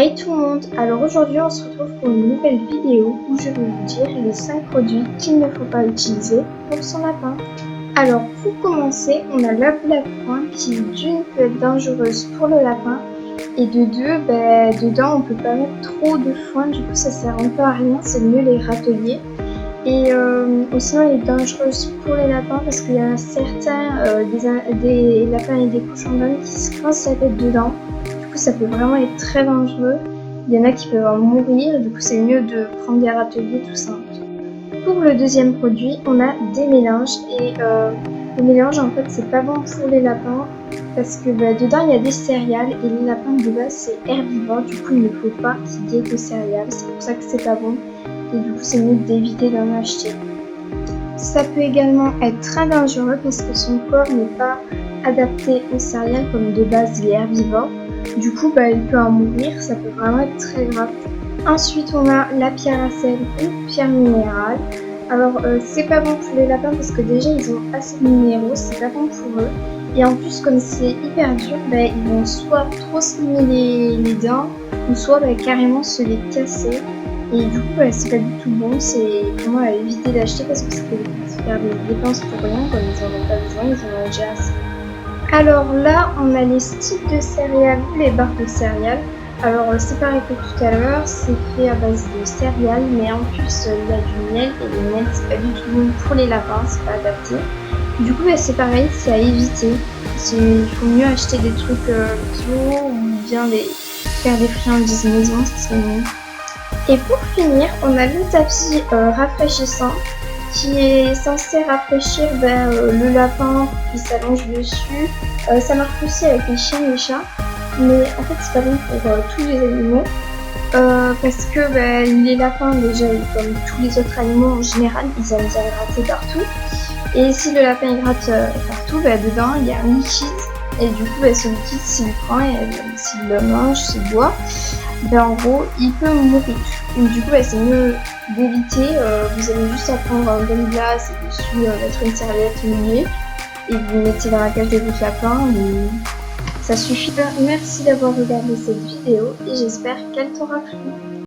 Hey tout le monde, alors aujourd'hui on se retrouve pour une nouvelle vidéo où je vais vous dire les 5 produits qu'il ne faut pas utiliser pour son lapin. Alors pour commencer, on a la boule à foin qui d'une peut être dangereuse pour le lapin et de deux, dedans on peut pas mettre trop de foin, du coup ça sert un peu à rien, c'est mieux les râteliers. Et aussi elle est dangereuse pour les lapins parce qu'il y a certains des lapins et des cochons d'Inde qui se coincent la tête dedans. Du coup ça peut vraiment être très dangereux. Il y en a qui peuvent en mourir, du coup c'est mieux de prendre des râteliers tout simple. Pour le deuxième produit, on a des mélanges et les mélanges en fait c'est pas bon pour les lapins parce que dedans il y a des céréales et les lapins de base c'est herbivore, du coup il ne faut pas qu'il y ait de céréales, c'est pour ça que c'est pas bon et du coup c'est mieux d'éviter d'en acheter. Ça peut également être très dangereux parce que son corps n'est pas adapté aux céréales comme de base il est herbivore. Du coup il peut en mourir, ça peut vraiment être très grave. Ensuite on a la pierre à sel ou pierre minérale. Alors c'est pas bon pour les lapins parce que déjà ils ont assez de minéraux, c'est pas bon pour eux. Et en plus comme c'est hyper dur, ils vont soit trop se limer les dents ou soit carrément se les casser. Et du coup c'est pas du tout bon, c'est vraiment à éviter d'acheter parce que ça peut faire des dépenses pour rien, comme ils en ont pas besoin, ils en ont déjà assez. Alors là, on a les sticks de céréales ou les barres de céréales. Alors c'est pareil que tout à l'heure, c'est fait à base de céréales, mais en plus il y a du miel et le miel c'est pas du tout bon pour les lapins, c'est pas adapté. Du coup c'est pareil, c'est à éviter. Il faut mieux acheter des trucs bio ou bien faire des friandises maison, c'est mieux. Et pour finir, on a le tapis rafraîchissant qui est censé rafraîchir le lapin qui s'allonge dessus. Ça marche aussi avec les chiens et les chats, mais en fait c'est pas bon pour tous les animaux parce que les lapins déjà comme tous les autres animaux en général ils aiment bien gratter partout et si le lapin il gratte partout, dedans il y a un liquide et du coup ce liquide s'il prend et s'il le mange, s'il boit, en gros il peut mourir. Et du coup c'est mieux d'éviter, vous avez juste à prendre un bon glace et dessus mettre une serviette mouillée et vous mettez dans la cage de votre lapin et ça suffit. Merci d'avoir regardé cette vidéo et j'espère qu'elle t'aura plu.